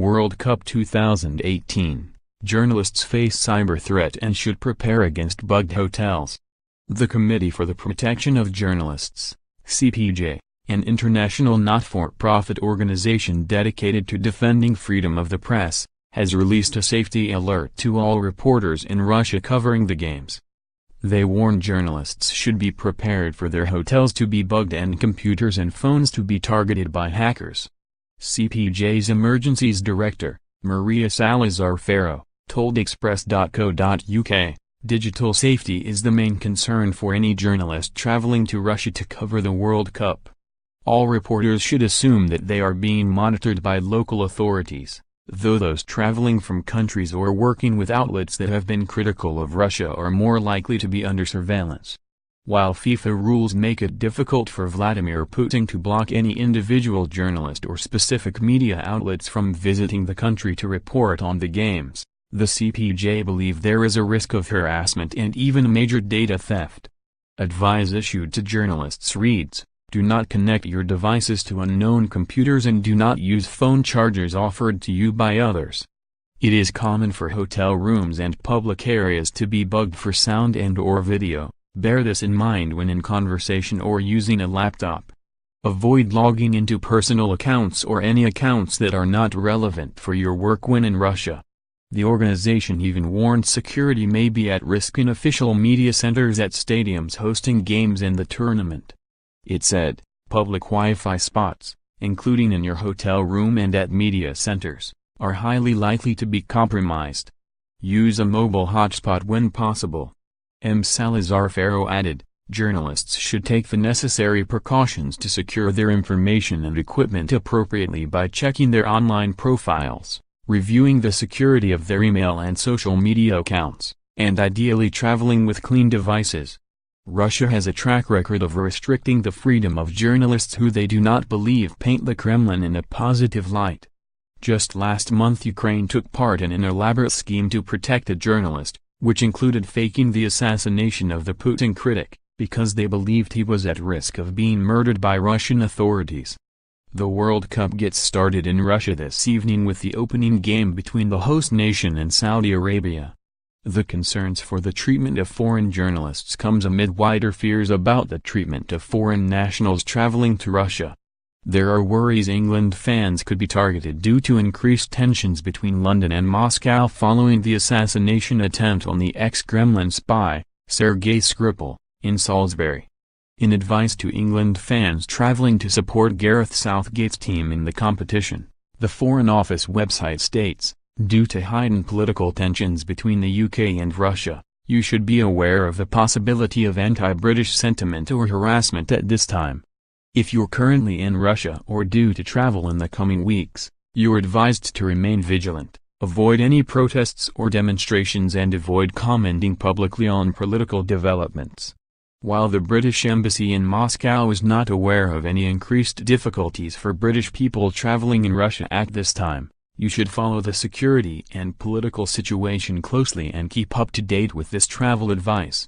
World Cup 2018, journalists face cyber threat and should prepare against bugged hotels. The Committee for the Protection of Journalists, CPJ, an international not-for-profit organization dedicated to defending freedom of the press, has released a safety alert to all reporters in Russia covering the games. They warn journalists should be prepared for their hotels to be bugged and computers and phones to be targeted by hackers. CPJ's Emergencies Director, María Salazar-Ferro, told Express.co.uk, "Digital safety is the main concern for any journalist traveling to Russia to cover the World Cup. All reporters should assume that they are being monitored by local authorities, though those traveling from countries or working with outlets that have been critical of Russia are more likely to be under surveillance." While FIFA rules make it difficult for Vladimir Putin to block any individual journalist or specific media outlets from visiting the country to report on the games, the CPJ believe there is a risk of harassment and even major data theft. Advice issued to journalists reads, "Do not connect your devices to unknown computers and do not use phone chargers offered to you by others." It is common for hotel rooms and public areas to be bugged for sound and/or video. Bear this in mind when in conversation or using a laptop. Avoid logging into personal accounts or any accounts that are not relevant for your work when in Russia. The organization even warned security may be at risk in official media centers at stadiums hosting games in the tournament. It said, public Wi-Fi spots, including in your hotel room and at media centers, are highly likely to be compromised. Use a mobile hotspot when possible. Salazar-Ferro added, journalists should take the necessary precautions to secure their information and equipment appropriately by checking their online profiles, reviewing the security of their email and social media accounts, and ideally traveling with clean devices. Russia has a track record of restricting the freedom of journalists who they do not believe paint the Kremlin in a positive light. Just last month Ukraine took part in an elaborate scheme to protect a journalist, which included faking the assassination of the Putin critic, because they believed he was at risk of being murdered by Russian authorities. The World Cup gets started in Russia this evening with the opening game between the host nation and Saudi Arabia. The concerns for the treatment of foreign journalists comes amid wider fears about the treatment of foreign nationals traveling to Russia. There are worries England fans could be targeted due to increased tensions between London and Moscow following the assassination attempt on the ex-Kremlin spy, Sergei Skripal, in Salisbury. In advice to England fans traveling to support Gareth Southgate's team in the competition, the Foreign Office website states, due to heightened political tensions between the UK and Russia, you should be aware of the possibility of anti-British sentiment or harassment at this time. If you're currently in Russia or due to travel in the coming weeks, you're advised to remain vigilant, avoid any protests or demonstrations and avoid commenting publicly on political developments. While the British Embassy in Moscow is not aware of any increased difficulties for British people traveling in Russia at this time, you should follow the security and political situation closely and keep up to date with this travel advice.